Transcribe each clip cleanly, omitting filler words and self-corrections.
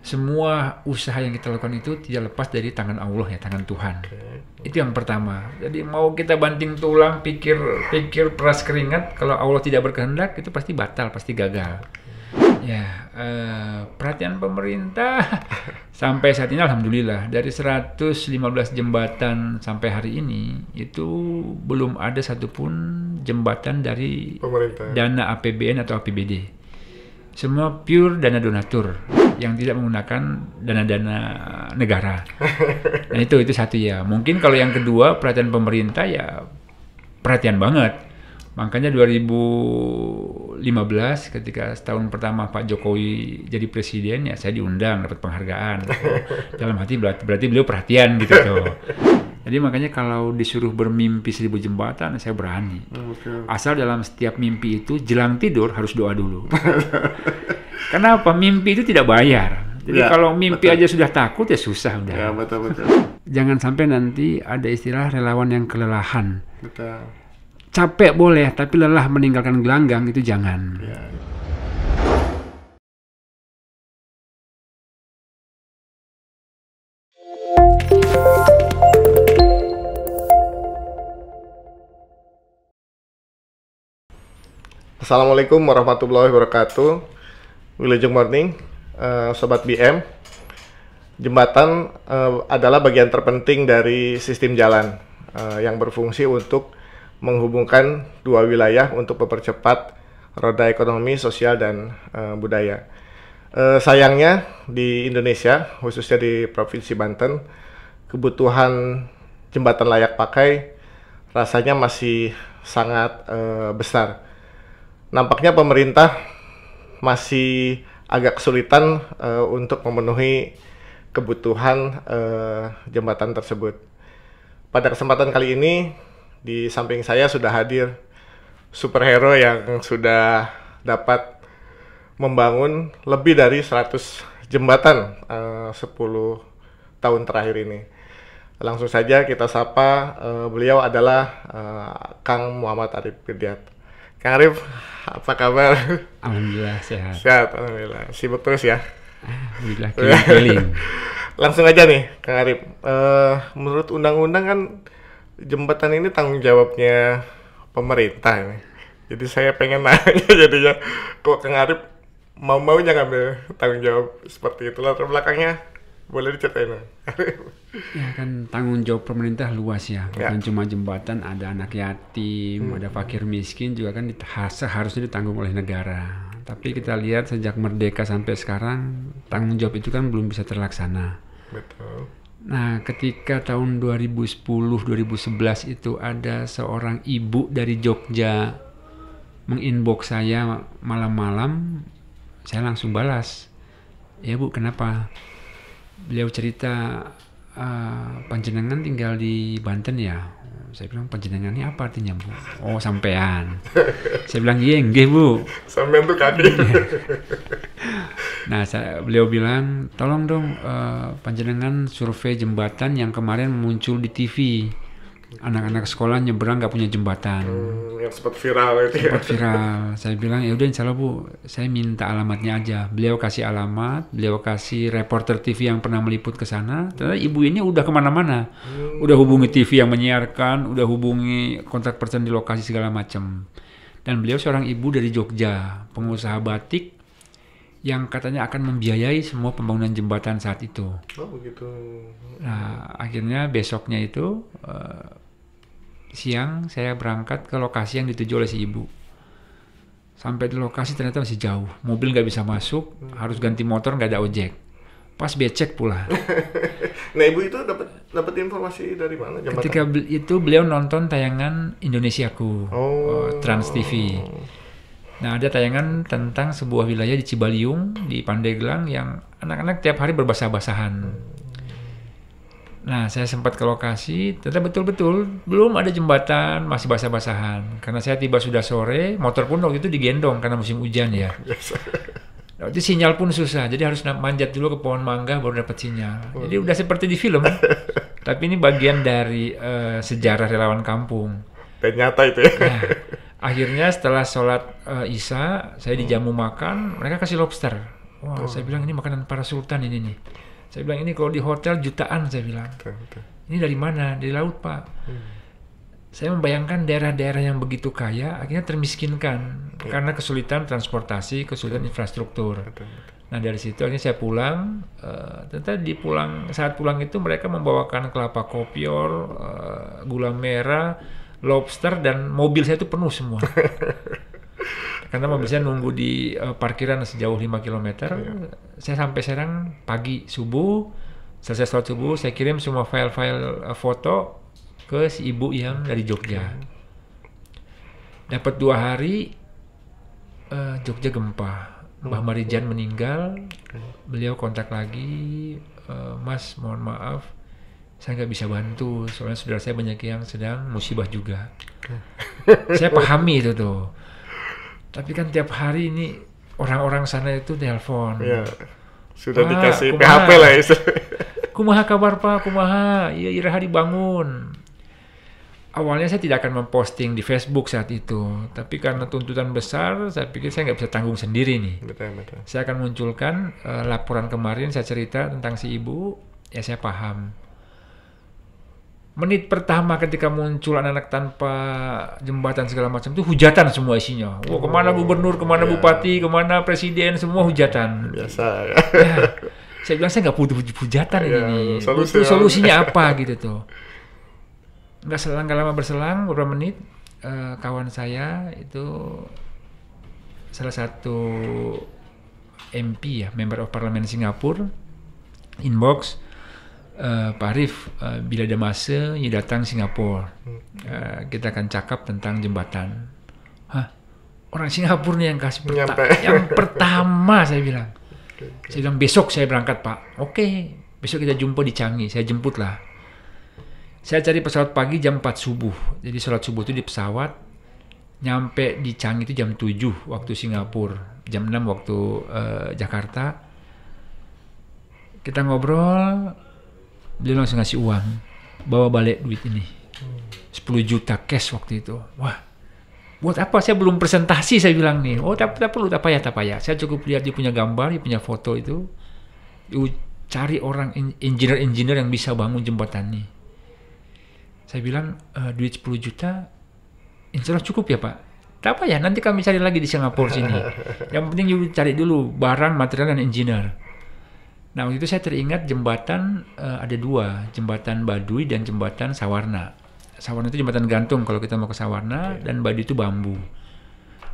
semua usaha yang kita lakukan itu tidak lepas dari tangan Allah ya, tangan Tuhan. Itu yang pertama. Jadi mau kita banting tulang, pikir peras keringat, kalau Allah tidak berkehendak itu pasti batal, pasti gagal. Ya, perhatian pemerintah sampai saat ini alhamdulillah dari 115 jembatan sampai hari ini itu belum ada satupun jembatan dari Pemerintah. dana APBN atau APBD. Semua pure dana donatur yang tidak menggunakan dana-dana negara. Nah itu satu ya. Mungkin kalau yang kedua perhatian pemerintah ya perhatian banget. Makanya 2015 ketika setahun pertama Pak Jokowi jadi presiden ya saya diundang dapat penghargaan. Dalam hati berarti beliau perhatian gitu tuh. Jadi makanya kalau disuruh bermimpi 1000 jembatan saya berani. Asal dalam setiap mimpi itu jelang tidur harus doa dulu. Kenapa? Mimpi itu tidak bayar. Jadi Ya, kalau mimpi betul. aja sudah takut ya susah udah. Ya, betul. Jangan sampai nanti ada istilah relawan yang kelelahan. Betul. Capek boleh, tapi lelah meninggalkan gelanggang itu jangan. Ya. Assalamualaikum warahmatullahi wabarakatuh. Wilujeng morning, Sobat BM. Jembatan adalah bagian terpenting dari sistem jalan yang berfungsi untuk menghubungkan dua wilayah untuk mempercepat roda ekonomi, sosial, dan budaya. Sayangnya di Indonesia, khususnya di Provinsi Banten, kebutuhan jembatan layak pakai rasanya masih sangat besar. Nampaknya pemerintah masih agak kesulitan untuk memenuhi kebutuhan jembatan tersebut. Pada kesempatan kali ini, di samping saya sudah hadir superhero yang sudah dapat membangun lebih dari 100 jembatan 10 tahun terakhir ini. Langsung saja kita sapa, beliau adalah Kang Muhammad Arif Fidyat. Kang Arif, apa kabar? Alhamdulillah sehat. Sehat, alhamdulillah. Sibuk terus ya? Alhamdulillah keliling. Langsung aja nih, Kang Arif. Menurut undang-undang kan jembatan ini tanggung jawabnya pemerintah nih. Jadi saya pengen nanya jadinya, kok Kang Arif mau-maunya ngambil tanggung jawab seperti itu? Latar belakangnya boleh diceritain? Ya kan tanggung jawab pemerintah luas ya. Bukan cuma jembatan, ada anak yatim, ada fakir miskin juga kan seharusnya ditanggung oleh negara. Tapi kita lihat sejak merdeka sampai sekarang tanggung jawab itu kan belum bisa terlaksana. Betul. Nah, ketika tahun 2010-2011 itu ada seorang ibu dari Jogja menginbox saya malam-malam, saya langsung balas. Ya Bu, kenapa? Beliau cerita, panjenengan tinggal di Banten ya? Saya bilang, panjenengan ini apa artinya Bu? Oh, sampean. Saya bilang, iya nggih Bu. Sampean tuh kaki. Nah, beliau bilang, tolong dong panjenengan survei jembatan yang kemarin muncul di TV. Anak-anak sekolah nyebrang nggak punya jembatan. Yang sempat viral itu ya. Sempat viral. Saya bilang, ya udah insya Allah Bu, saya minta alamatnya aja. Beliau kasih alamat, beliau kasih reporter TV yang pernah meliput ke sana. Ternyata ibu ini udah kemana-mana. Udah hubungi TV yang menyiarkan, udah hubungi kontak person di lokasi segala macam. Dan beliau seorang ibu dari Jogja, pengusaha batik, yang katanya akan membiayai semua pembangunan jembatan saat itu. Oh begitu. Nah, akhirnya besoknya itu siang saya berangkat ke lokasi yang dituju oleh si ibu. Sampai di lokasi ternyata masih jauh, mobil nggak bisa masuk, harus ganti motor, nggak ada ojek. Pas becek pula. Nah ibu itu dapat informasi dari mana jembatan? Ketika itu beliau nonton tayangan Indonesiaku, Trans TV. Nah, ada tayangan tentang sebuah wilayah di Cibaliung, di Pandeglang, yang anak-anak tiap hari berbasah-basahan. Nah, saya sempat ke lokasi, ternyata betul-betul belum ada jembatan, masih basah-basahan. Karena saya tiba sudah sore, motor pun waktu itu digendong karena musim hujan ya. Nah, itu sinyal pun susah, jadi harus manjat dulu ke pohon mangga baru dapat sinyal. Jadi udah seperti di film. Tapi ini bagian dari sejarah relawan kampung. Dan nyata itu ya. Nah, akhirnya setelah sholat Isya, saya dijamu makan, mereka kasih lobster. Wah, saya bilang ini makanan para sultan ini nih. Saya bilang ini kalau di hotel jutaan, saya bilang. Ini dari mana? Dari laut, Pak. Saya membayangkan daerah-daerah yang begitu kaya akhirnya termiskinkan karena kesulitan transportasi, kesulitan infrastruktur. Nah dari situ akhirnya saya pulang. Ternyata saat pulang itu mereka membawakan kelapa kopior, gula merah, lobster, dan mobil saya itu penuh semua. Karena mobil saya nunggu di parkiran sejauh 5 km. Saya sampai Serang pagi subuh, selesai sholat subuh, saya kirim semua file-file foto ke si ibu yang dari Jogja. Dapat 2 hari, Jogja gempa. Mbah Marijan meninggal, beliau kontak lagi, Mas mohon maaf, saya nggak bisa bantu, soalnya saudara saya banyak yang sedang musibah juga. Saya pahami itu tuh. Tapi kan tiap hari ini orang-orang sana itu telepon. Ya, sudah Pak, dikasih kumaha? PHP lah ya. Kumaha kabar Pak, kumaha? Iya, iraha dibangun. Awalnya saya tidak akan memposting di Facebook saat itu, tapi karena tuntutan besar, saya pikir saya nggak bisa tanggung sendiri nih. Betul. Saya akan munculkan laporan kemarin, saya cerita tentang si ibu, ya saya paham. Menit pertama ketika muncul anak-anak tanpa jembatan segala macam itu hujatan semua isinya. Wah, kemana gubernur, kemana bupati, kemana presiden, semua hujatan. Biasa ya. Ya, saya bilang saya nggak butuh hujatan ini. Butuh solusinya apa gitu tuh. Nggak lama berselang beberapa menit, kawan saya itu salah satu MP ya, Member of Parliament Singapura, inbox, Pak Arif, bila ada masa ya datang Singapura, kita akan cakap tentang jembatan. Hah, orang Singapura nih yang kasih yang pertama saya bilang. Saya bilang besok saya berangkat Pak. Oke, besok kita jumpa di Changi, saya jemput lah. Saya cari pesawat pagi jam 4 subuh. Jadi sholat subuh itu di pesawat. Nyampe di Changi itu jam 7 waktu Singapura. Jam 6 waktu Jakarta. Kita ngobrol. Beliau langsung ngasih uang. Bawa balik duit ini. 10 juta cash waktu itu. Wah, buat apa? Saya belum presentasi saya bilang nih. Oh, tak perlu, tak payah. Saya cukup lihat dia punya gambar, dia punya foto itu. Cari orang engineer yang bisa bangun jembatan ini. Saya bilang, duit 10 juta, insya Allah cukup ya Pak? Tak apa ya, nanti kami cari lagi di Singapura sini. Yang penting cari dulu barang, material, dan engineer. Nah, waktu itu saya teringat jembatan ada 2, jembatan Baduy dan jembatan Sawarna. Sawarna itu jembatan gantung kalau kita mau ke Sawarna, dan Baduy itu bambu.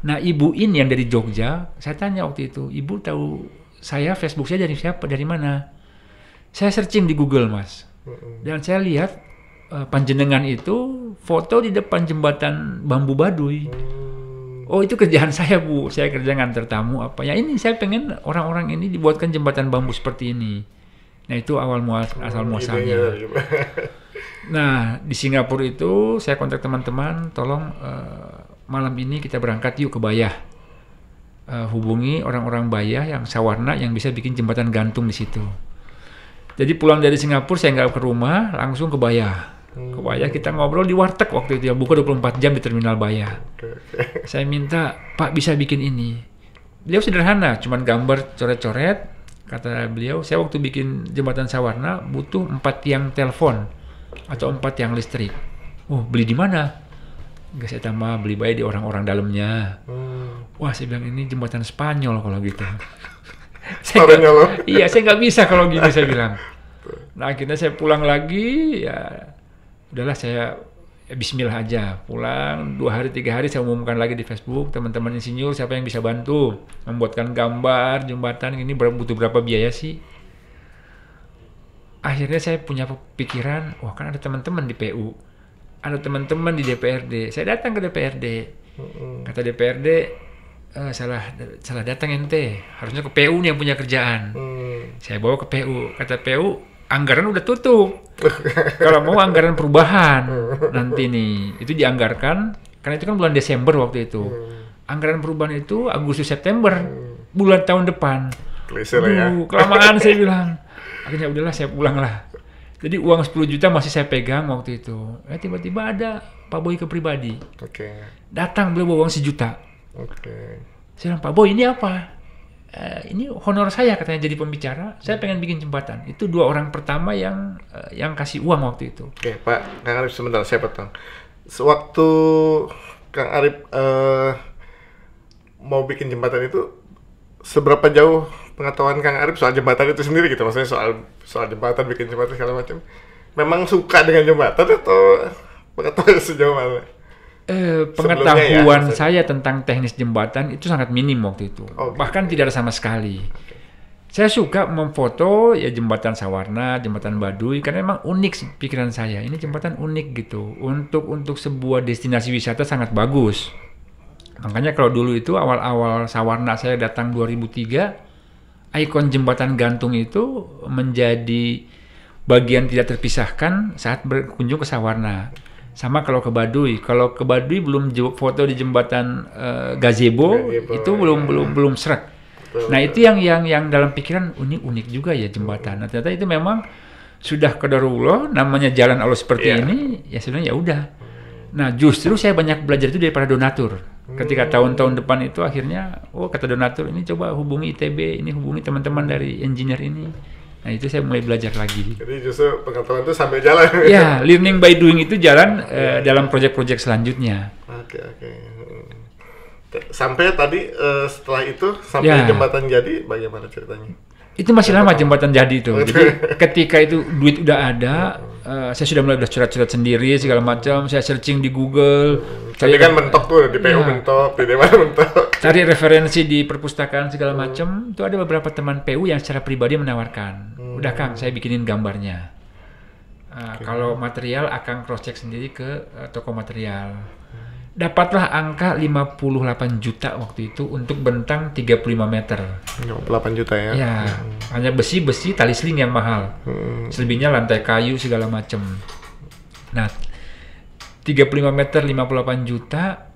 Nah, ibu ini yang dari Jogja, saya tanya waktu itu, ibu tahu saya, Facebook saya dari siapa, dari mana? Saya searching di Google, Mas. Dan saya lihat, panjenengan itu foto di depan jembatan bambu Baduy. Oh, itu kerjaan saya Bu, saya kerja nganter tamu apa ya, ini saya pengen orang-orang ini dibuatkan jembatan bambu seperti ini. Nah, itu asal muasalnya. Nah, di Singapura itu saya kontak teman-teman, tolong malam ini kita berangkat yuk ke Bayah. Hubungi orang-orang Bayah yang Sawarna yang bisa bikin jembatan gantung di situ. Jadi pulang dari Singapura saya nggak ke rumah, langsung ke Bayah. Ke Bayah kita ngobrol di warteg waktu itu ya, buka 24 jam di Terminal Bayah. Saya minta, Pak bisa bikin ini. Beliau sederhana, cuman gambar coret-coret. Kata beliau, saya waktu bikin jembatan Sawarna butuh 4 tiang telepon atau 4 tiang listrik. Oh, beli di mana? Enggak, saya tambah beli bayi di orang-orang dalamnya. Wah, saya bilang ini jembatan Spanyol kalau gitu. Saya nggak bisa kalau gini, saya bilang. Nah, akhirnya saya pulang lagi, ya udahlah saya bismillah aja. Pulang 2 hari 3 hari saya umumkan lagi di Facebook, teman-teman insinyur siapa yang bisa bantu membuatkan gambar jembatan ini butuh berapa biaya sih. Akhirnya saya punya pikiran, wah kan ada teman-teman di PU, ada teman-teman di DPRD. Saya datang ke DPRD. Kata DPRD, salah datang ente, harusnya ke PU nih yang punya kerjaan. Saya bawa ke PU. Kata PU, anggaran udah tutup. Kalau mau anggaran perubahan nanti nih, itu dianggarkan karena itu kan bulan Desember waktu itu. Anggaran perubahan itu Agustus September, bulan tahun depan. Kelamaan saya bilang. Akhirnya udahlah saya pulang lah. Jadi uang 10 juta masih saya pegang waktu itu. Tiba-tiba ada Pak Boy ke pribadi. Datang beliau bawa uang 1 juta. Saya bilang, Pak Boy ini apa? ini honor saya katanya jadi pembicara, saya pengen bikin jembatan. Itu 2 orang pertama yang kasih uang waktu itu. Oke, Pak, Kang Arif sebentar, saya potong. Sewaktu Kang Arif mau bikin jembatan itu, seberapa jauh pengetahuan Kang Arif soal jembatan itu sendiri gitu? Maksudnya soal jembatan, bikin jembatan segala macam. Memang suka dengan jembatan atau pengetahuan sejauh mana? Pengetahuan saya tentang teknis jembatan itu sangat minim waktu itu. Bahkan tidak ada sama sekali. Saya suka memfoto ya jembatan Sawarna, jembatan Baduy, karena memang unik pikiran saya. Ini jembatan unik gitu. Untuk sebuah destinasi wisata sangat bagus. Makanya kalau dulu itu awal-awal Sawarna saya datang 2003, ikon jembatan gantung itu menjadi bagian tidak terpisahkan saat berkunjung ke Sawarna. Sama kalau ke Baduy belum foto di jembatan gazebo itu belum srek. Nah itu yang dalam pikiran unik juga ya jembatan. Nah, ternyata itu memang sudah qadarullah, namanya jalan Allah seperti ini ya sebenarnya ya udah. Nah justru saya banyak belajar itu dari para donatur. Ketika tahun-tahun depan itu akhirnya kata donatur ini coba hubungi ITB, ini hubungi teman-teman dari engineer ini. Nah itu saya mulai belajar lagi. Jadi justru pengetahuan itu sampai jalan. Ya, learning by doing itu jalan dalam proyek-proyek selanjutnya. Oke. Sampai tadi setelah itu sampai jembatan jadi, bagaimana ceritanya? Itu masih lama jembatan jadi itu. Jadi ketika itu duit udah ada, saya sudah mulai surat-surat sendiri segala macam. Saya searching di Google. Tapi kan mentok tuh di PU mentok, di mana mentok. Cari referensi di perpustakaan segala macam. Itu ada beberapa teman PU yang secara pribadi menawarkan. Udah Kang, saya bikinin gambarnya. Kalau material akan cross check sendiri ke toko material. Dapatlah angka 58 juta waktu itu untuk bentang 35 meter. 58 juta ya? Ya, hanya besi, tali seling yang mahal. Selebihnya lantai kayu segala macam. Nah, 35 meter 58 juta,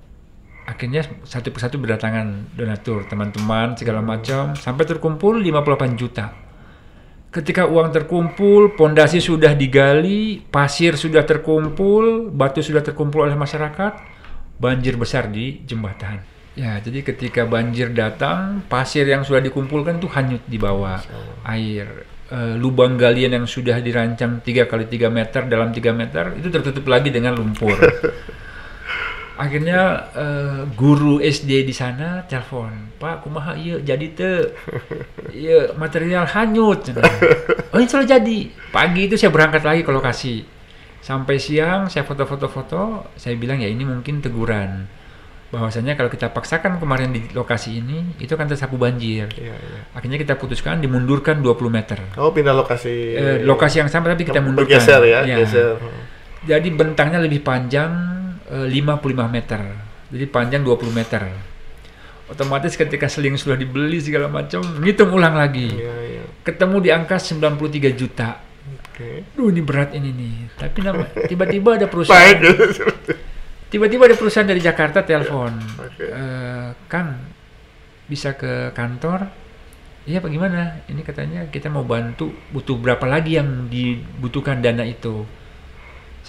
akhirnya satu persatu berdatangan donatur, teman-teman segala macam, sampai terkumpul 58 juta. Ketika uang terkumpul, pondasi sudah digali, pasir sudah terkumpul, batu sudah terkumpul oleh masyarakat, banjir besar di jembatan. Ya, jadi ketika banjir datang, pasir yang sudah dikumpulkan itu hanyut di bawah air. Lubang galian yang sudah dirancang 3 kali 3 meter dalam 3 meter itu tertutup lagi dengan lumpur. Akhirnya guru SD di sana telepon, Pak, kumaha ieu jadi teu? Ieu material hanyut. Oh, insya Allah jadi. Pagi itu saya berangkat lagi ke lokasi. Sampai siang saya foto-foto, saya bilang ya ini mungkin teguran. Bahwasanya kalau kita paksakan kemarin di lokasi ini, itu akan tersapu banjir. Akhirnya kita putuskan dimundurkan 20 meter. Oh, pindah lokasi. Lokasi yang sama tapi kita mundurkan. Bergeser ya? Geser. Jadi bentangnya lebih panjang 55 meter. Jadi panjang 20 meter. Otomatis ketika seling sudah dibeli segala macam, ngitung ulang lagi. Ketemu di angka 93 juta. Duh, ini berat ini nih. Tapi tiba-tiba ada perusahaan. Tiba-tiba ada perusahaan dari Jakarta telepon, Kang, bisa ke kantor? Iya, Pak, gimana? Ini katanya kita mau bantu, butuh berapa lagi yang dibutuhkan dana itu?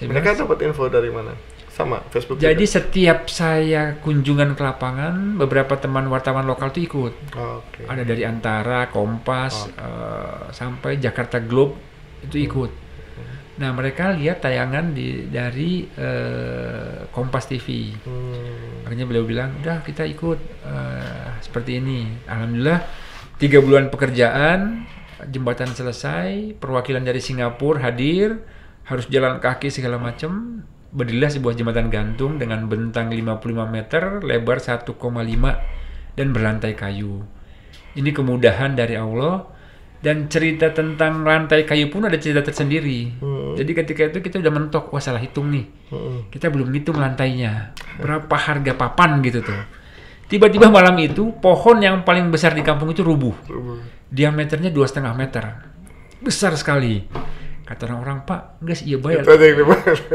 Mereka dapat info dari mana? Sama Facebook. Jadi juga? Setiap saya kunjungan ke lapangan, beberapa teman wartawan lokal itu ikut. Ada dari Antara, Kompas, sampai Jakarta Globe itu ikut. Nah, mereka lihat tayangan dari Kompas TV. Makanya beliau bilang, udah kita ikut seperti ini. Alhamdulillah 3 bulan pekerjaan, jembatan selesai, perwakilan dari Singapura hadir, harus jalan kaki segala macam. Berdirilah sebuah jembatan gantung dengan bentang 55 meter, lebar 1,5 dan berlantai kayu. Ini kemudahan dari Allah. Dan cerita tentang lantai kayu pun ada cerita tersendiri. Jadi ketika itu kita udah mentok, wah salah hitung nih. Kita belum hitung lantainya. Berapa harga papan gitu tuh. Tiba-tiba malam itu, pohon yang paling besar di kampung itu rubuh. Diameternya 2,5 meter. Besar sekali. Kata orang-orang, Pak, guys, iya bayar.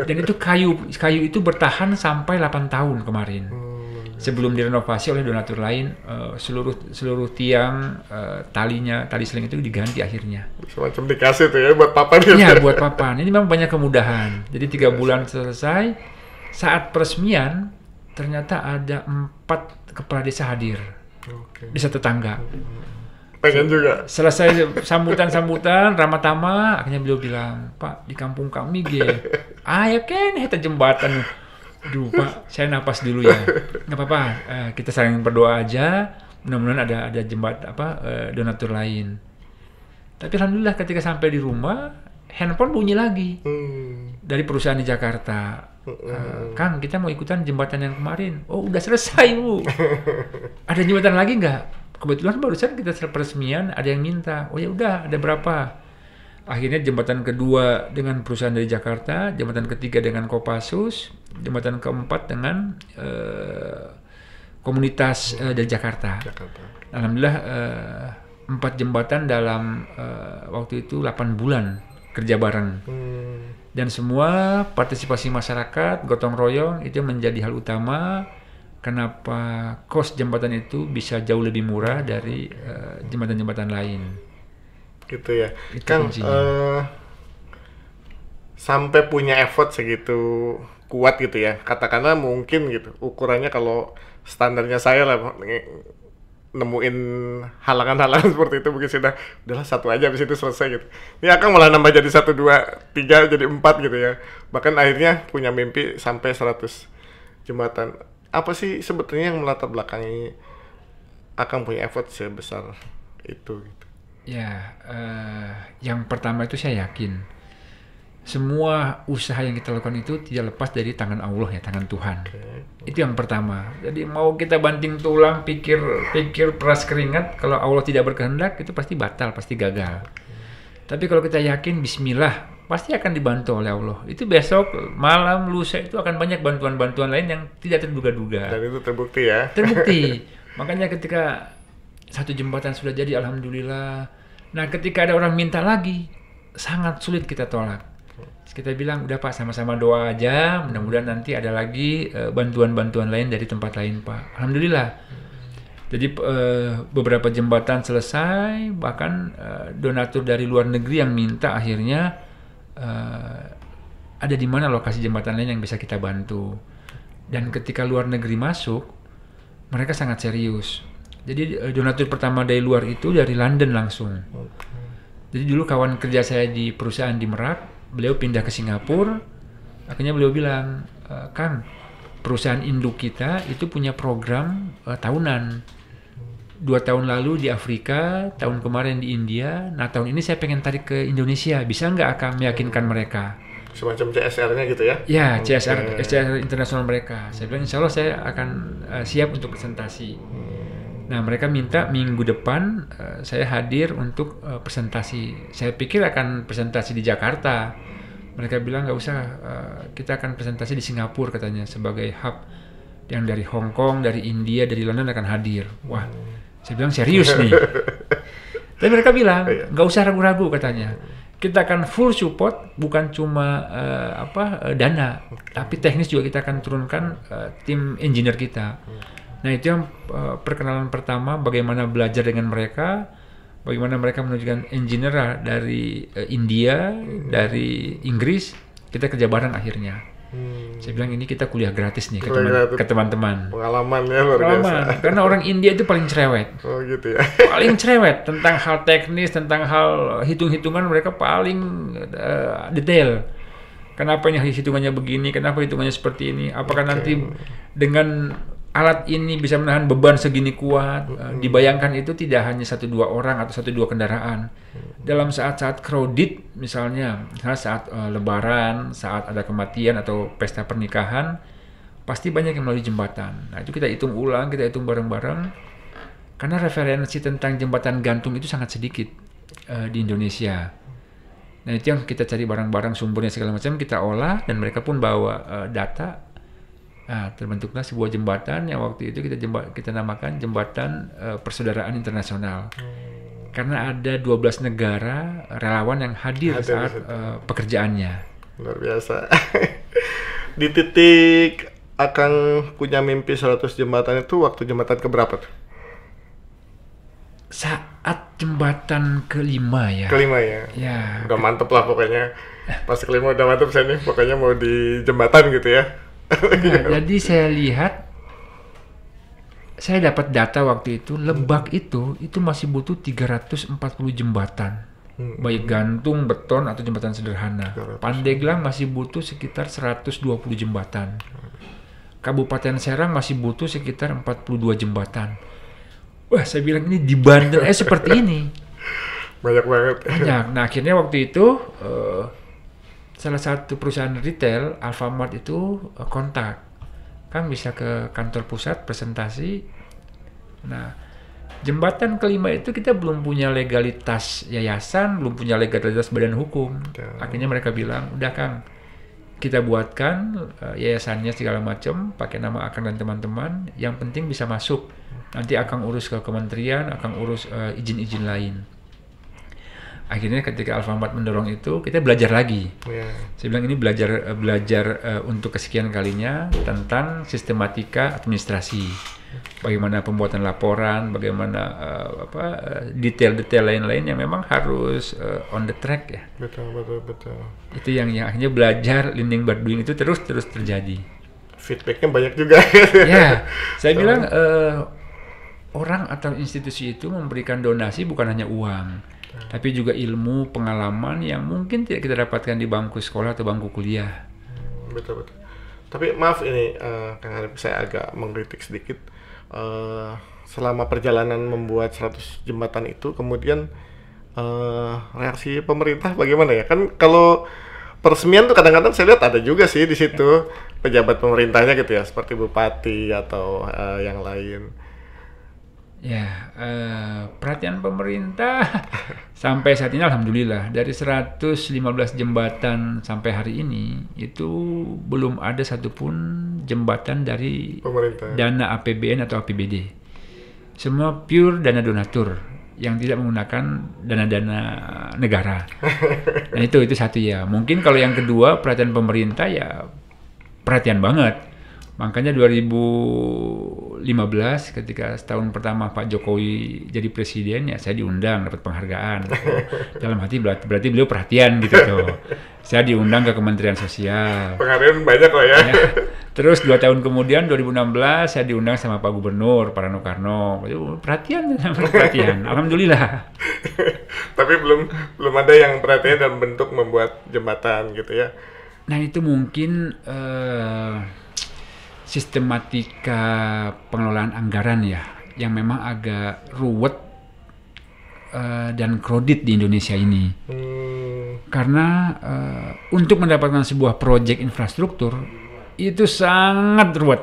Dan itu kayu itu bertahan sampai 8 tahun kemarin. Sebelum direnovasi oleh donatur lain, seluruh tiang, tali seling itu diganti akhirnya. Semacam dikasih tuh ya buat papan. Iya, buat papan. Ini memang banyak kemudahan. Jadi 3 bulan selesai. Saat peresmian ternyata ada 4 kepala desa hadir, desa tetangga. Pengen juga. Selesai sambutan-sambutan, ramah-tamah, akhirnya beliau bilang, Pak, di kampung kami ya kan, itu jembatan. Duh Pak, saya napas dulu ya. Nggak apa-apa, kita saling berdoa aja, mudah-mudahan ada donatur lain. Tapi alhamdulillah ketika sampai di rumah, handphone bunyi lagi. Dari perusahaan di Jakarta. Kang, kita mau ikutan jembatan yang kemarin. Oh, udah selesai, Bu. Ada jembatan lagi nggak? Kebetulan barusan kita peresmian, ada yang minta. Oh ya udah, ada berapa? Akhirnya jembatan kedua dengan perusahaan dari Jakarta, jembatan ketiga dengan Kopassus, jembatan keempat dengan komunitas dari Jakarta. Alhamdulillah 4 jembatan dalam waktu itu 8 bulan kerja bareng. Dan semua partisipasi masyarakat, gotong royong itu menjadi hal utama kenapa cost jembatan itu bisa jauh lebih murah dari jembatan-jembatan lain. Gitu ya. Kang, sampai punya effort segitu kuat gitu ya. Katakanlah mungkin gitu, ukurannya kalau standarnya saya lah, nemuin halangan-halangan seperti itu mungkin udahlah 1 aja, habis itu selesai gitu. Ini akan malah nambah jadi 1, 2, 3 jadi 4 gitu ya. Bahkan akhirnya punya mimpi sampai 100 jembatan. Apa sih sebetulnya yang melatar belakangi akan punya effort sebesar itu gitu? Ya, yang pertama itu saya yakin semua usaha yang kita lakukan itu tidak lepas dari tangan Allah ya, tangan Tuhan. Itu yang pertama. Jadi mau kita banting tulang, pikir peras keringat, kalau Allah tidak berkehendak itu pasti batal, pasti gagal. Tapi kalau kita yakin Bismillah, pasti akan dibantu oleh Allah. Itu besok, malam, lusa itu akan banyak bantuan-bantuan lain yang tidak terduga-duga. Dan itu terbukti ya? Terbukti. Makanya ketika 1 jembatan sudah jadi, alhamdulillah. Nah, ketika ada orang minta lagi, sangat sulit kita tolak. Kita bilang, udah Pak, sama-sama doa aja, mudah-mudahan nanti ada lagi bantuan-bantuan lain dari tempat lain, Pak. Alhamdulillah. Jadi beberapa jembatan selesai, bahkan donatur dari luar negeri yang minta akhirnya ada di mana lokasi jembatan lain yang bisa kita bantu. Dan ketika luar negeri masuk, mereka sangat serius. Jadi donatur pertama dari luar itu dari London langsung. Jadi dulu kawan kerja saya di perusahaan di Merak, beliau pindah ke Singapura, akhirnya beliau bilang, Kang, perusahaan induk kita itu punya program tahunan. 2 tahun lalu di Afrika, tahun kemarin di India, nah tahun ini saya pengen tarik ke Indonesia, bisa nggak akan meyakinkan mereka? Semacam CSR-nya gitu ya? Ya, CSR internasional mereka. Saya bilang, insya Allah saya akan siap untuk presentasi. Nah, mereka minta minggu depan saya hadir untuk presentasi. Saya pikir akan presentasi di Jakarta. Mereka bilang nggak usah, kita akan presentasi di Singapura katanya sebagai hub yang dari Hong Kong, dari India, dari London akan hadir. Wah, saya bilang serius nih. Tapi mereka bilang nggak usah ragu-ragu katanya. Kita akan full support, bukan cuma dana, tapi teknis juga kita akan turunkan tim engineer kita. Nah, itu yang perkenalan pertama, bagaimana belajar dengan mereka, bagaimana mereka menunjukkan engineer dari India, dari Inggris, kita kerja bareng akhirnya. Saya bilang ini kita kuliah gratis nih ke teman-teman. Pengalaman ya, luar biasa. Karena orang India itu paling cerewet. Oh gitu ya. Paling cerewet tentang hal teknis, tentang hal hitung-hitungan mereka paling detail. Kenapa ini hitungannya begini, kenapa hitungannya seperti ini, apakah nanti dengan alat ini bisa menahan beban segini kuat. Dibayangkan itu tidak hanya 1-2 orang atau 1-2 kendaraan. Dalam saat-saat crowded, misalnya saat lebaran, saat ada kematian atau pesta pernikahan, pasti banyak yang melalui jembatan. Nah, itu kita hitung ulang, kita hitung bareng-bareng. Karena referensi tentang jembatan gantung itu sangat sedikit di Indonesia. Nah, itu yang kita cari bareng-bareng, sumbernya segala macam kita olah, dan mereka pun bawa data. Nah, terbentuklah sebuah jembatan yang waktu itu kita namakan Jembatan Persaudaraan Internasional. Karena ada 12 negara relawan yang hadir saat pekerjaannya. Luar biasa. Di titik akan punya mimpi 100 jembatan itu waktu jembatan keberapa tuh? Saat jembatan kelima ya. Kelima ya? Ya. Udah mantep lah pokoknya. Pas kelima udah mantep saya nih, pokoknya mau di jembatan gitu ya. Nah, jadi saya lihat Saya dapat data waktu itu, Lebak itu masih butuh 340 jembatan. Baik gantung, beton, atau jembatan sederhana. 300. Pandeglang masih butuh sekitar 120 jembatan. Kabupaten Serang masih butuh sekitar 42 jembatan. Wah, saya bilang ini di Banten seperti ini. Banyak banget. Banyak. Nah, akhirnya waktu itu salah satu perusahaan retail, Alfamart itu kontak. Kang bisa ke kantor pusat presentasi. Nah, jembatan kelima itu kita belum punya legalitas yayasan, belum punya legalitas badan hukum. Akhirnya mereka bilang, udah Kang, kita buatkan yayasannya segala macam, pakai nama Akang dan teman-teman, yang penting bisa masuk. Nanti Akang urus ke kementerian, Akang urus izin-izin lain. Akhirnya ketika Alfamart mendorong itu, kita belajar lagi. Saya bilang ini belajar untuk kesekian kalinya tentang sistematika administrasi. Bagaimana pembuatan laporan, bagaimana detail-detail lain-lain yang memang harus on the track ya. Betul. Itu yang akhirnya belajar learning by doing itu terus terjadi. Feedbacknya banyak juga. Ya, saya bilang orang atau institusi itu memberikan donasi bukan hanya uang, tapi juga ilmu, pengalaman yang mungkin tidak kita dapatkan di bangku sekolah atau bangku kuliah. Betul. Tapi maaf ini, Kang Arif, saya agak mengkritik sedikit. Selama perjalanan membuat 100 jembatan itu, kemudian reaksi pemerintah bagaimana ya? Kan kalau peresmian tuh kadang-kadang saya lihat ada juga sih di situ pejabat pemerintahnya gitu ya, seperti bupati atau yang lain. Ya, perhatian pemerintah sampai saat ini alhamdulillah dari 115 jembatan sampai hari ini itu belum ada satupun jembatan dari Pemerintah. dana APBN atau APBD. Semua pure dana donatur yang tidak menggunakan dana-dana negara. Nah itu satu ya. Mungkin kalau yang kedua perhatian pemerintah ya perhatian banget. Makanya 2015 ketika setahun pertama Pak Jokowi jadi presiden ya saya diundang dapat penghargaan. Dalam hati berarti beliau perhatian gitu tuh. Saya diundang ke Kementerian Sosial. Penghargaan banyak lah ya. Terus 2 tahun kemudian 2016 saya diundang sama Pak Gubernur Pak Rano Karno. Perhatian. Alhamdulillah. Tapi belum ada yang perhatian dalam bentuk membuat jembatan gitu ya. Nah itu mungkin sistematika pengelolaan anggaran ya, yang memang agak ruwet dan kredit di Indonesia ini. Karena untuk mendapatkan sebuah proyek infrastruktur itu sangat ruwet.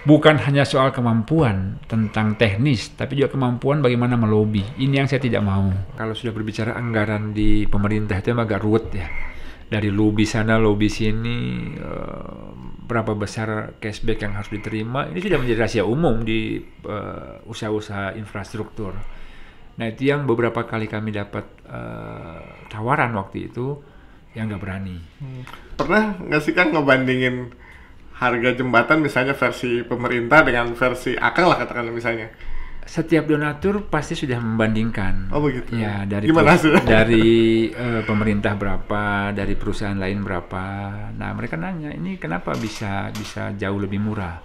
Bukan hanya soal kemampuan tentang teknis, tapi juga kemampuan bagaimana melobi. Ini yang saya tidak mau. Kalau sudah berbicara anggaran di pemerintah itu agak ruwet ya. Dari lobby sana, lobby sini, berapa besar cashback yang harus diterima, ini sudah menjadi rahasia umum di usaha-usaha infrastruktur. Nah itu yang beberapa kali kami dapat tawaran waktu itu yang nggak berani. Pernah nggak sih Kang ngebandingin harga jembatan misalnya versi pemerintah dengan versi Akang lah katakan misalnya? Setiap donatur pasti sudah membandingkan. Oh begitu. Ya dari pemerintah berapa, dari perusahaan lain berapa. Nah mereka nanya ini kenapa bisa jauh lebih murah?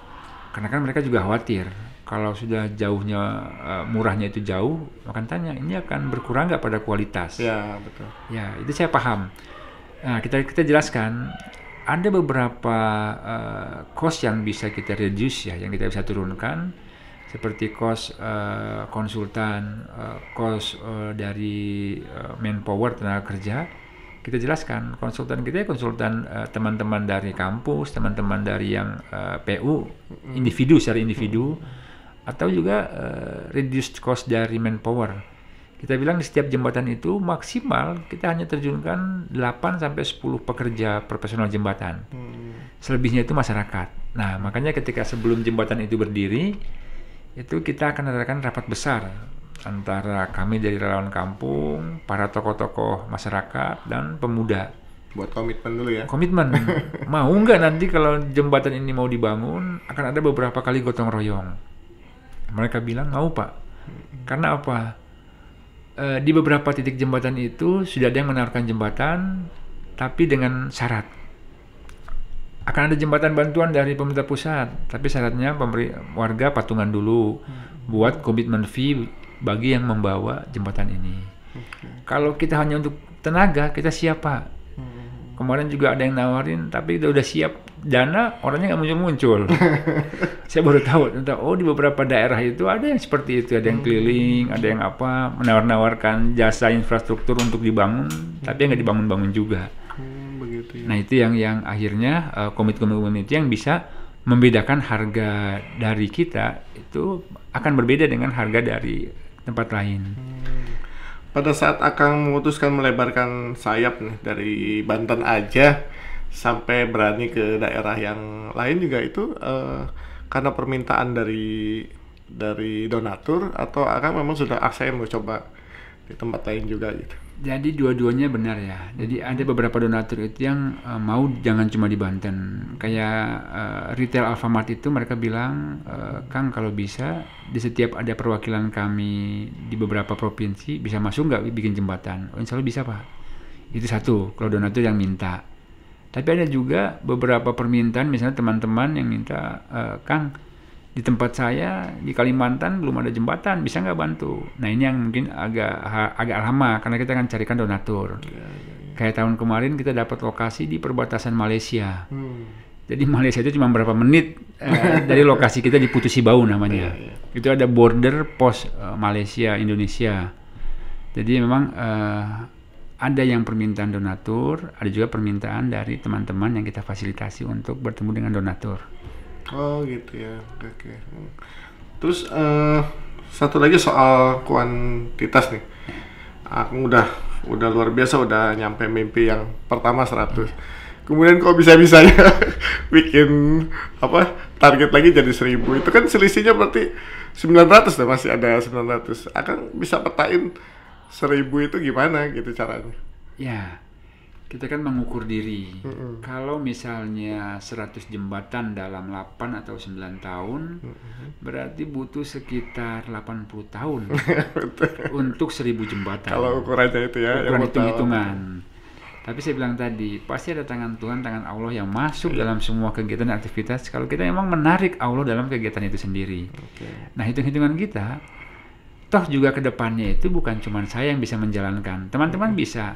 Karena kan mereka juga khawatir kalau sudah jauhnya murahnya itu jauh, akan tanya ini akan berkurang nggak pada kualitas? Ya betul. Ya itu saya paham. Nah kita jelaskan ada beberapa cost yang bisa kita reduce ya, yang kita bisa turunkan. Seperti cost konsultan, cost dari manpower tenaga kerja, kita jelaskan konsultan kita konsultan teman-teman dari kampus, teman-teman dari yang PU, individu secara individu, atau juga reduced cost dari manpower. Kita bilang di setiap jembatan itu maksimal kita hanya terjunkan 8 sampai 10 pekerja profesional jembatan. Selebihnya itu masyarakat. Nah, makanya ketika sebelum jembatan itu berdiri, itu kita akan adakan rapat besar antara kami dari relawan kampung, para tokoh-tokoh masyarakat, dan pemuda. Buat komitmen dulu ya? Komitmen. Mau nggak nanti kalau jembatan ini mau dibangun, akan ada beberapa kali gotong royong. Mereka bilang, mau Pak. Karena apa? Di beberapa titik jembatan itu sudah ada yang menawarkan jembatan, tapi dengan syarat. akan ada jembatan bantuan dari pemerintah pusat, tapi syaratnya warga patungan dulu buat komitmen fee bagi yang membawa jembatan ini. Kalau kita hanya untuk tenaga, kita siap Pak. Kemarin juga ada yang nawarin, tapi udah siap dana, orangnya nggak muncul-muncul. Saya baru tahu, oh di beberapa daerah itu ada yang seperti itu, ada yang keliling, ada yang apa, menawar-nawarkan jasa infrastruktur untuk dibangun, tapi nggak dibangun-bangun juga. Begitu ya. Nah itu yang akhirnya komitmen itu yang bisa membedakan harga dari kita itu akan berbeda dengan harga dari tempat lain. Pada saat Akang memutuskan melebarkan sayap nih dari Banten aja sampai berani ke daerah yang lain juga itu karena permintaan dari donatur atau Akang memang sudah saya mau coba di tempat lain juga gitu. Jadi dua-duanya benar ya. Jadi ada beberapa donatur itu yang mau jangan cuma di Banten. Kayak retail Alfamart itu mereka bilang, Kang kalau bisa di setiap ada perwakilan kami di beberapa provinsi bisa masuk nggak bikin jembatan? Oh, insya Allah bisa Pak. Itu satu kalau donatur yang minta. Tapi ada juga beberapa permintaan misalnya teman-teman yang minta, Kang di tempat saya di Kalimantan belum ada jembatan, bisa nggak bantu? Nah ini yang mungkin agak lama karena kita akan carikan donatur. Kayak tahun kemarin kita dapat lokasi di perbatasan Malaysia. Jadi Malaysia itu cuma berapa menit dari lokasi kita di Putu Sibau namanya. Itu ada border pos Malaysia Indonesia. Jadi memang ada yang permintaan donatur, ada juga permintaan dari teman-teman yang kita fasilitasi untuk bertemu dengan donatur. Oh gitu ya, oke. Terus satu lagi soal kuantitas nih. Aku udah luar biasa, udah nyampe mimpi yang pertama 100. Kemudian kok bisa-bisanya bikin target lagi jadi 1000. Itu kan selisihnya berarti 900 deh, masih ada 900. Akan bisa petain 1000 itu gimana gitu caranya? Ya. Kita kan mengukur diri. Kalau misalnya 100 jembatan dalam 8 atau 9 tahun, berarti butuh sekitar 80 tahun untuk 1000 jembatan. Kalau ukurannya itu ya, ukuran hitung-hitungan. Tapi saya bilang tadi, pasti ada tangan Tuhan, tangan Allah yang masuk dalam semua kegiatan dan aktivitas. Kalau kita memang menarik Allah dalam kegiatan itu sendiri. Nah, hitung-hitungan kita, toh juga ke depannya itu bukan cuma saya yang bisa menjalankan. Teman-teman bisa.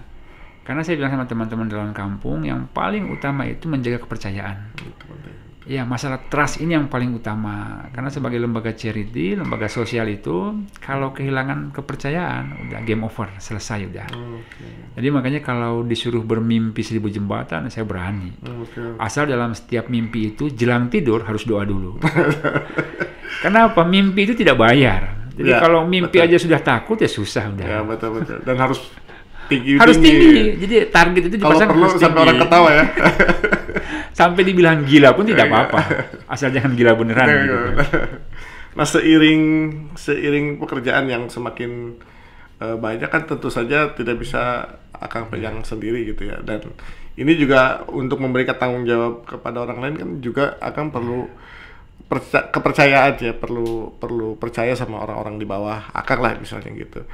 Karena saya bilang sama teman-teman dalam kampung, yang paling utama itu menjaga kepercayaan. Ya, masalah trust ini yang paling utama. Karena sebagai lembaga charity, lembaga sosial itu, kalau kehilangan kepercayaan, udah game over, selesai udah. Jadi makanya kalau disuruh bermimpi 1000 jembatan, saya berani. Asal dalam setiap mimpi itu, jelang tidur harus doa dulu. Kenapa? Mimpi itu tidak bayar. Jadi kalau mimpi aja sudah takut, ya susah udah. Ya, betul-betul. Dan harus tinggi. Jadi target itu dipasang kalau perlu sampai orang ketawa ya. Sampai dibilang gila pun tidak apa-apa, asal jangan gila beneran gitu. Nah, seiring pekerjaan yang semakin banyak kan tentu saja tidak bisa Akang pegang sendiri gitu ya. Dan ini juga untuk memberikan tanggung jawab kepada orang lain kan juga Akang perlu kepercayaan ya, perlu percaya sama orang-orang di bawah Akang lah misalnya gitu.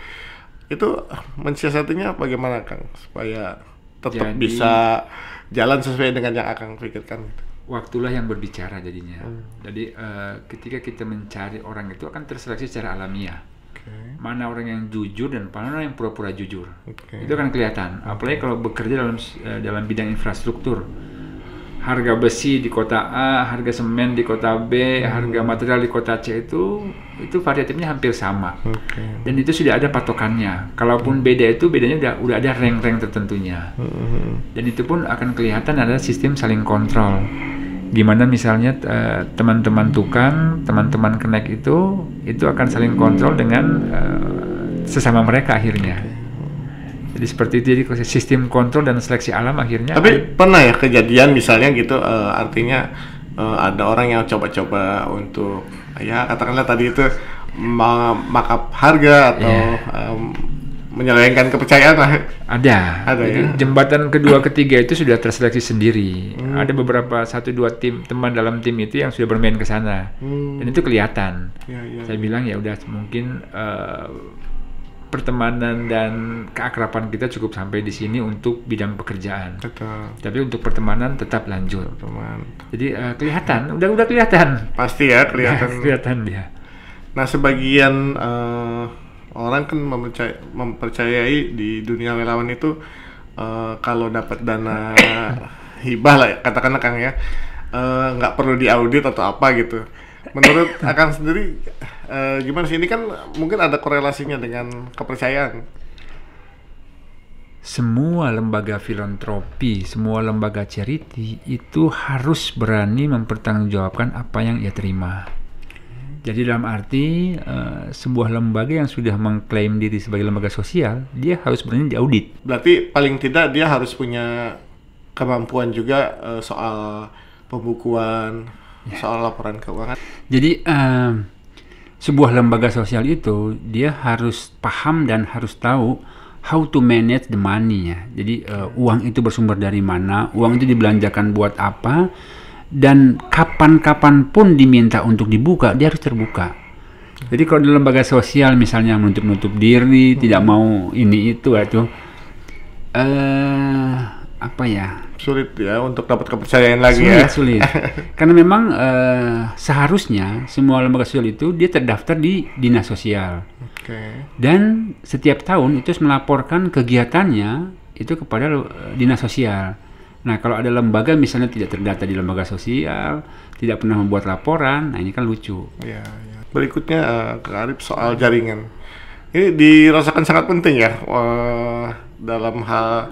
Itu mensiasatinya bagaimana Kang supaya tetap bisa jalan sesuai dengan yang Akang pikirkan? Waktulah yang berbicara jadinya. Jadi ketika kita mencari orang itu akan terseleksi secara alamiah. Mana orang yang jujur dan mana yang pura-pura jujur. Itu akan kelihatan. Apalagi kalau bekerja dalam bidang infrastruktur. Harga besi di kota A, harga semen di kota B, harga material di kota C itu variatifnya hampir sama. Dan itu sudah ada patokannya. Kalaupun bedanya udah ada rank-rank tertentunya. Dan itu pun akan kelihatan ada sistem saling kontrol. Gimana misalnya teman-teman tukang, teman-teman kenek itu akan saling kontrol dengan sesama mereka akhirnya. Jadi seperti itu, jadi sistem kontrol dan seleksi alam akhirnya. Tapi pernah ya kejadian misalnya gitu, artinya ada orang yang coba-coba untuk ya katakanlah tadi itu markup harga atau menyelewengkan kepercayaan lah. Ada jadi ya? Jembatan kedua ketiga itu sudah terseleksi sendiri. Ada beberapa 1-2 teman dalam tim itu yang sudah bermain ke sana. Dan itu kelihatan. Saya bilang ya udah mungkin pertemanan dan keakraban kita cukup sampai di sini untuk bidang pekerjaan. Betul. Tapi untuk pertemanan tetap lanjut. Teman. Jadi kelihatan, udah kelihatan. Pasti ya kelihatan. Kelihatan dia. Nah, sebagian orang kan mempercayai di dunia relawan itu kalau dapat dana hibah lah, katakanlah Kang ya, nggak perlu diaudit atau apa gitu. Menurut Akang sendiri gimana sih? Ini kan mungkin ada korelasinya dengan kepercayaan. Semua lembaga filantropi, semua lembaga charity itu harus berani mempertanggungjawabkan apa yang ia terima. Jadi dalam arti sebuah lembaga yang sudah mengklaim diri sebagai lembaga sosial, dia harus berani diaudit. Berarti paling tidak dia harus punya kemampuan juga soal pembukuan, soal laporan keuangan. Jadi sebuah lembaga sosial itu dia harus paham dan harus tahu how to manage the money ya. Jadi uang itu bersumber dari mana, uang itu dibelanjakan buat apa, dan kapan-kapan pun diminta untuk dibuka, dia harus terbuka. Jadi kalau di lembaga sosial misalnya menutup-nutup diri, tidak mau ini itu apa ya? Sulit ya untuk dapat kepercayaan lagi ya. Sulit. Karena memang seharusnya semua lembaga sosial itu dia terdaftar di dinas sosial. Dan setiap tahun itu harus melaporkan kegiatannya itu kepada dinas sosial. Nah, kalau ada lembaga misalnya tidak terdata di lembaga sosial, tidak pernah membuat laporan, nah ini kan lucu. Ya. Berikutnya Kak Arif soal jaringan. Ini dirasakan sangat penting ya dalam hal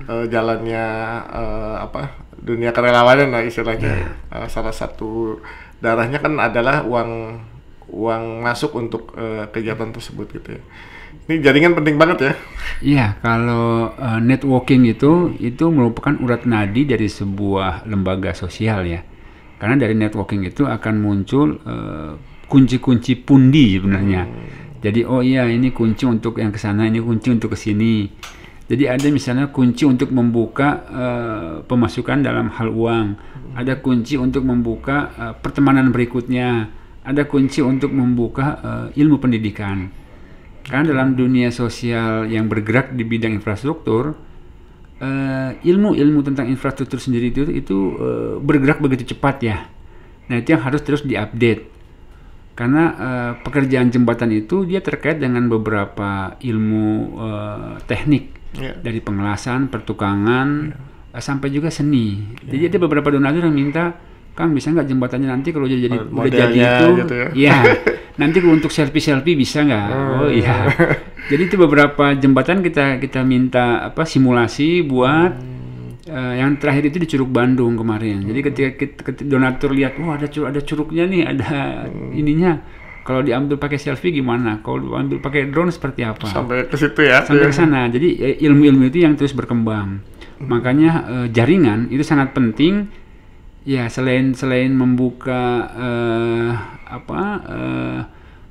jalannya dunia kerelawanan lah istilahnya. Salah satu darahnya kan adalah uang masuk untuk kegiatan tersebut gitu ya. Ini jaringan penting banget ya. Iya, kalau networking itu merupakan urat nadi dari sebuah lembaga sosial ya. Karena dari networking itu akan muncul kunci-kunci pundi sebenarnya. Jadi oh iya ini kunci untuk yang ke sana, ini kunci untuk ke sini. Jadi ada misalnya kunci untuk membuka pemasukan dalam hal uang, ada kunci untuk membuka pertemanan berikutnya, ada kunci untuk membuka ilmu pendidikan. Karena dalam dunia sosial yang bergerak di bidang infrastruktur, ilmu tentang infrastruktur sendiri itu bergerak begitu cepat ya. Nah itu yang harus terus diupdate. Karena pekerjaan jembatan itu dia terkait dengan beberapa ilmu teknik, dari pengelasan, pertukangan, sampai juga seni. Jadi ada beberapa donatur yang minta, Kang bisa nggak jembatannya nanti kalau udah jadi itu, gitu ya. Nanti untuk selfie bisa nggak? Oh iya. Jadi itu beberapa jembatan kita minta simulasi buat. Yang terakhir itu di Curug Bandung kemarin. Jadi ketika donatur lihat, ada curugnya nih, ada ininya. Kalau diambil pakai selfie gimana? Kalau diambil pakai drone seperti apa? Sampai ke situ ya. Sampai ke sana. Jadi ilmu-ilmu itu yang terus berkembang. Makanya jaringan itu sangat penting. Ya selain membuka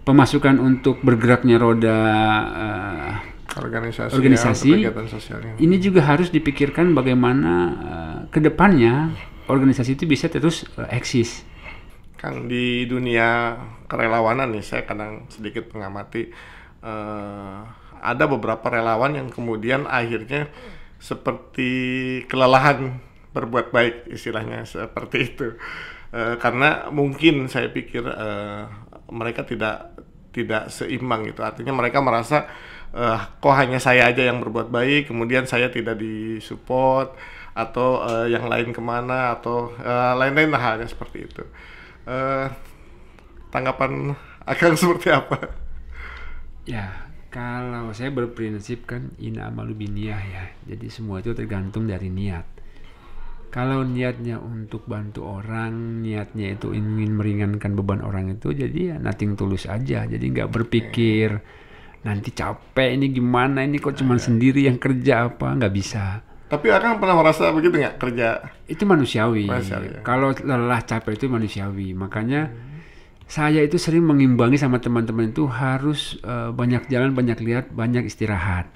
pemasukan untuk bergeraknya roda organisasi ya, sosialnya. Ini juga harus dipikirkan bagaimana kedepannya organisasi itu bisa terus eksis. Kang, di dunia kerelawanan nih saya kadang sedikit mengamati ada beberapa relawan yang kemudian akhirnya seperti kelelahan berbuat baik, istilahnya seperti itu. Karena mungkin saya pikir mereka tidak seimbang gitu. Artinya mereka merasa kok hanya saya aja yang berbuat baik, kemudian saya tidak disupport, atau yang lain kemana, atau lain-lain halnya seperti itu. Tanggapan Akang seperti apa? Ya, kalau saya berprinsip kan inna amalu binniyah ya. Jadi semua itu tergantung dari niat. Kalau niatnya untuk bantu orang, niatnya itu ingin meringankan beban orang itu, jadi ya nothing tulus aja. Jadi nggak berpikir nanti capek ini gimana, ini kok cuma sendiri yang kerja apa, nggak bisa. Tapi Akang pernah merasa begitu nggak kerja? Itu manusiawi. Ya? Kalau lelah capek itu manusiawi. Makanya saya itu sering mengimbangi sama teman-teman itu harus banyak jalan, banyak lihat, banyak istirahat.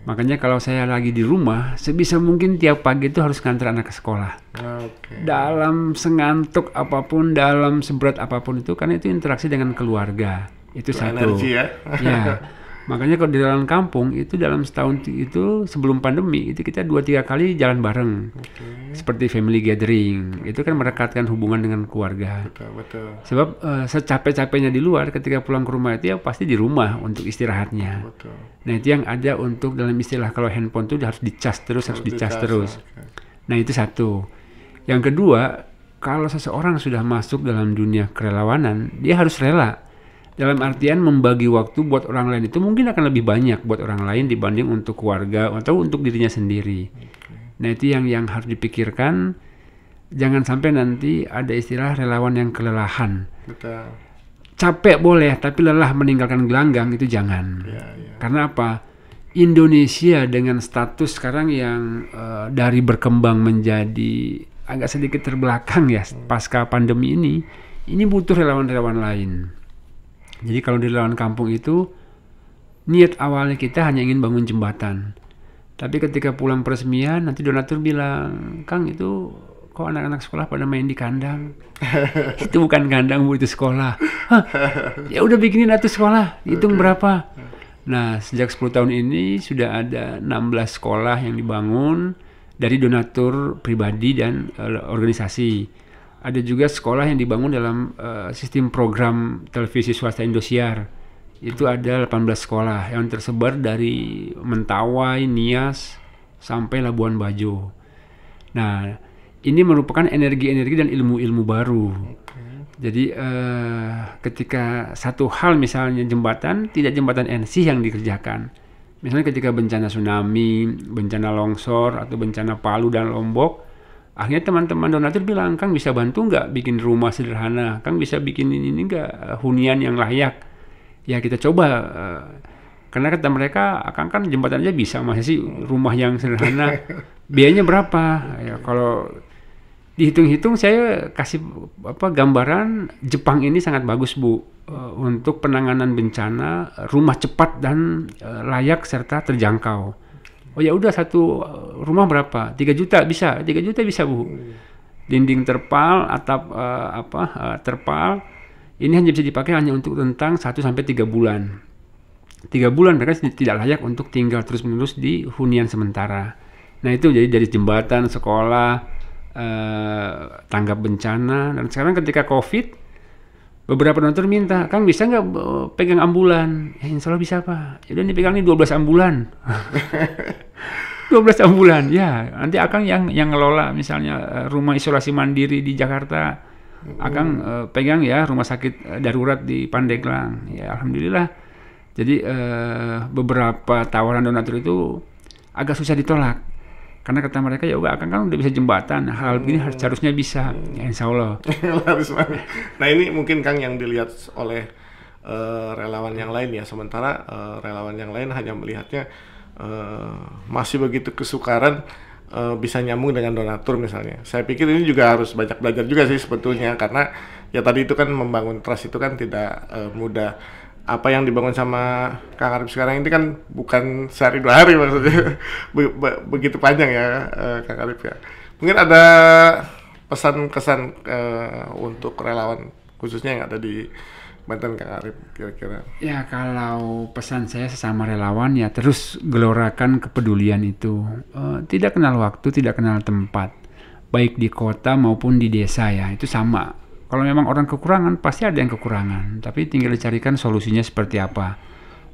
Makanya kalau saya lagi di rumah, sebisa mungkin tiap pagi itu harus nganter anak ke sekolah. Dalam sengantuk apapun, dalam seberat apapun itu, karena itu interaksi dengan keluarga. Itu satu. Energi ya. Ya. Makanya kalau di relawan kampung itu dalam setahun itu sebelum pandemi itu kita 2-3 kali jalan bareng. Seperti family gathering. Itu kan merekatkan hubungan dengan keluarga. Betul. Sebab secapek-capeknya di luar ketika pulang ke rumah itu ya pasti di rumah untuk istirahatnya. Betul. Nah, itu yang ada untuk dalam istilah kalau handphone itu harus dicas terus, harus dicas terus. Nah, itu satu. Yang kedua, kalau seseorang sudah masuk dalam dunia kerelawanan, dia harus rela. Dalam artian membagi waktu buat orang lain itu mungkin akan lebih banyak buat orang lain dibanding untuk keluarga atau untuk dirinya sendiri. Nah, itu yang harus dipikirkan. Jangan sampai nanti ada istilah relawan yang kelelahan. Betul. Capek boleh, tapi lelah meninggalkan gelanggang itu jangan. Karena apa? Indonesia dengan status sekarang yang dari berkembang menjadi agak sedikit terbelakang ya pasca pandemi ini butuh relawan-relawan lain. Jadi kalau di relawan kampung itu niat awalnya kita hanya ingin bangun jembatan. Tapi ketika pulang peresmian nanti donatur bilang, "Kang, itu kok anak-anak sekolah pada main di kandang?" Itu bukan kandang, Bu, itu sekolah. Hah, ya udah bikinin atuh sekolah, hitung berapa. Nah, sejak 10 tahun ini sudah ada 16 sekolah yang dibangun dari donatur pribadi dan organisasi. Ada juga sekolah yang dibangun dalam sistem program televisi swasta Indosiar. Itu ada 18 sekolah yang tersebar dari Mentawai, Nias, sampai Labuan Bajo. Nah, ini merupakan energi-energi dan ilmu-ilmu baru. Jadi ketika satu hal misalnya jembatan, tidak jembatan NC yang dikerjakan. Misalnya ketika bencana tsunami, bencana longsor, atau bencana Palu dan Lombok, akhirnya teman-teman donatur bilang, "Kang bisa bantu nggak bikin rumah sederhana? Kang bisa bikin ini nggak hunian yang layak?" Ya kita coba. Karena kata mereka, "Akang kan jembatan aja bisa, masa sih rumah yang sederhana? Biayanya berapa?" Ya kalau dihitung-hitung saya kasih gambaran Jepang ini sangat bagus, Bu, untuk penanganan bencana, rumah cepat dan layak serta terjangkau. Oh ya udah, satu rumah berapa? 3 juta bisa, 3 juta bisa, Bu. Dinding terpal, atap terpal, ini hanya bisa dipakai hanya untuk rentang 1-3 bulan. 3 bulan mereka tidak layak untuk tinggal terus-menerus di hunian sementara. Nah itu jadi dari jembatan, sekolah, tanggap bencana, dan sekarang ketika COVID, beberapa donatur minta, "Kang bisa nggak pegang ambulan?" Ya insya Allah bisa, Pak. Ya udah dipegang nih 12 ambulan. 12 ambulan, ya. Nanti Akang yang ngelola misalnya rumah isolasi mandiri di Jakarta. Akang pegang ya rumah sakit darurat di Pandeglang. Ya alhamdulillah. Jadi beberapa tawaran donatur itu agak susah ditolak. Karena kata mereka, ya udah Akang kan udah bisa jembatan, hal begini harusnya bisa. Ya insya Allah. Nah ini mungkin Kang yang dilihat oleh relawan yang lain ya, sementara relawan yang lain hanya melihatnya masih begitu kesukaran bisa nyambung dengan donatur misalnya. Saya pikir ini juga harus banyak belajar juga sih sebetulnya, karena ya tadi itu kan membangun trust itu kan tidak mudah. Apa yang dibangun sama Kang Arif sekarang ini kan bukan sehari 2 hari maksudnya. Begitu panjang ya Kang Arif ya. Mungkin ada pesan-kesan untuk relawan khususnya yang ada di Banten, Kang Arif, kira-kira? Ya kalau pesan saya sesama relawan ya terus gelorakan kepedulian itu. Tidak kenal waktu, tidak kenal tempat. Baik di kota maupun di desa ya, itu sama. Kalau memang orang kekurangan, pasti ada yang kekurangan. Tapi tinggal dicarikan solusinya seperti apa.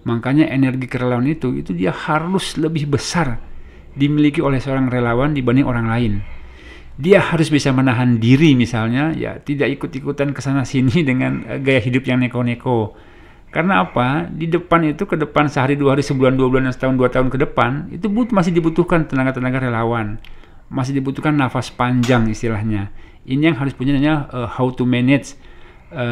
Makanya energi kerelawan itu dia harus lebih besar dimiliki oleh seorang relawan dibanding orang lain. Dia harus bisa menahan diri misalnya, ya tidak ikut-ikutan kesana sini dengan gaya hidup yang neko-neko. Karena apa? Di depan itu, ke depan sehari, 2 hari, sebulan, 2 bulan, setahun, 2 tahun ke depan, itu masih dibutuhkan tenaga-tenaga relawan. Masih dibutuhkan nafas panjang istilahnya. Ini yang harus punya how to manage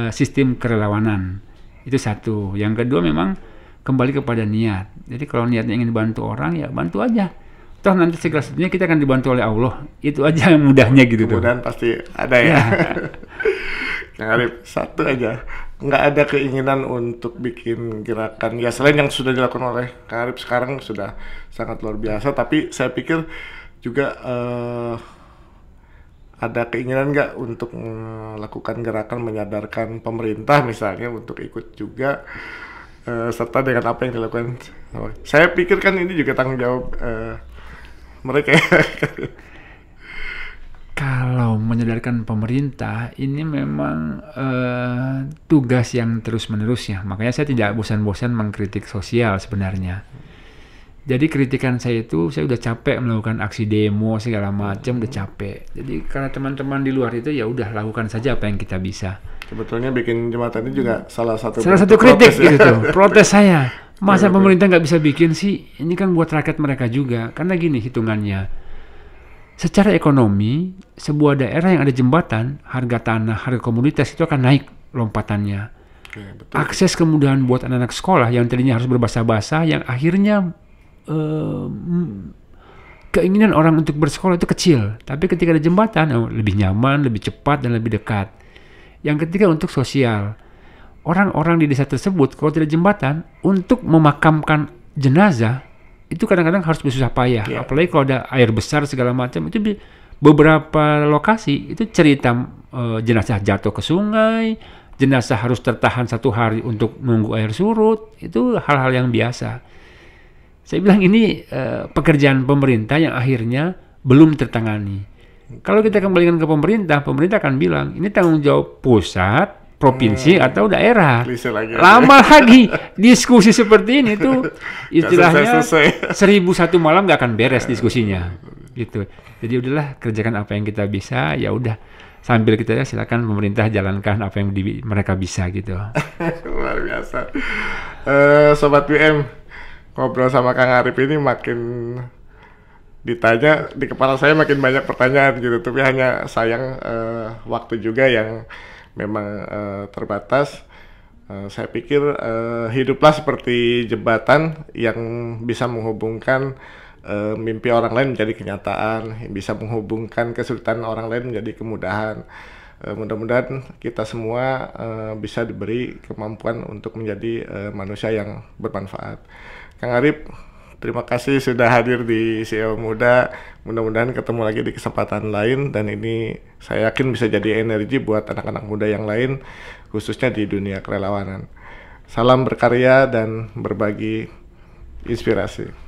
sistem kerelawanan. Itu satu. Yang kedua memang kembali kepada niat. Jadi kalau niatnya ingin bantu orang, ya bantu aja. Toh nanti segala sesuatunya kita akan dibantu oleh Allah. Itu aja yang mudahnya gitu. Kemudian pasti ada ya. Kang Arif, satu aja. Nggak ada keinginan untuk bikin gerakan. Ya selain yang sudah dilakukan oleh Kang Arif sekarang sudah sangat luar biasa. Tapi saya pikir juga ada keinginan nggak untuk melakukan gerakan menyadarkan pemerintah misalnya untuk ikut juga serta dengan apa yang dilakukan. Saya pikir kan ini juga tanggung jawab mereka. Kalau menyadarkan pemerintah, ini memang tugas yang terus-menerus ya. Makanya saya tidak bosan-bosan mengkritik sosial sebenarnya. Jadi kritikan saya itu, saya udah capek melakukan aksi demo segala macam, udah capek. Jadi karena teman-teman di luar itu ya udah lakukan saja apa yang kita bisa. Sebetulnya bikin jembatan ini juga salah satu kritik protes, ya. gitu tuh, protes saya. Masa pemerintah nggak bisa bikin sih? Ini kan buat rakyat mereka juga. Karena gini hitungannya, secara ekonomi sebuah daerah yang ada jembatan, harga tanah, harga komoditas itu akan naik lompatannya. Oke, betul. Akses kemudahan buat anak-anak sekolah yang tadinya harus berbahasa-bahasa, yang akhirnya keinginan orang untuk bersekolah itu kecil. Tapi ketika ada jembatan, lebih nyaman, lebih cepat, dan lebih dekat. Yang ketiga untuk sosial. Orang-orang di desa tersebut kalau tidak jembatan untuk memakamkan jenazah itu kadang-kadang harus bersusah payah. Yeah. Apalagi kalau ada air besar segala macam, itu beberapa lokasi itu cerita jenazah jatuh ke sungai, jenazah harus tertahan 1 hari untuk nunggu air surut. Itu hal-hal yang biasa. Saya bilang ini pekerjaan pemerintah yang akhirnya belum tertangani. Kalau kita kembalikan ke pemerintah, pemerintah akan bilang ini tanggung jawab pusat, provinsi atau daerah. Lagi. Lama lagi diskusi seperti ini tuh istilahnya 1001 malam nggak akan beres diskusinya. Gitu. Jadi udahlah kerjakan apa yang kita bisa, ya udah sambil kita ya silakan pemerintah jalankan apa yang mereka bisa gitu. Luar biasa. Sobat WM, ngobrol sama Kang Arif ini makin ditanya di kepala saya makin banyak pertanyaan gitu, tapi hanya sayang waktu juga yang memang terbatas. Saya pikir hiduplah seperti jembatan yang bisa menghubungkan mimpi orang lain menjadi kenyataan, yang bisa menghubungkan kesulitan orang lain menjadi kemudahan. Mudah-mudahan kita semua bisa diberi kemampuan untuk menjadi manusia yang bermanfaat. Kang Arif, terima kasih sudah hadir di CEO Muda. Mudah-mudahan ketemu lagi di kesempatan lain, dan ini saya yakin bisa jadi energi buat anak-anak muda yang lain, khususnya di dunia kerelawanan. Salam berkarya dan berbagi inspirasi.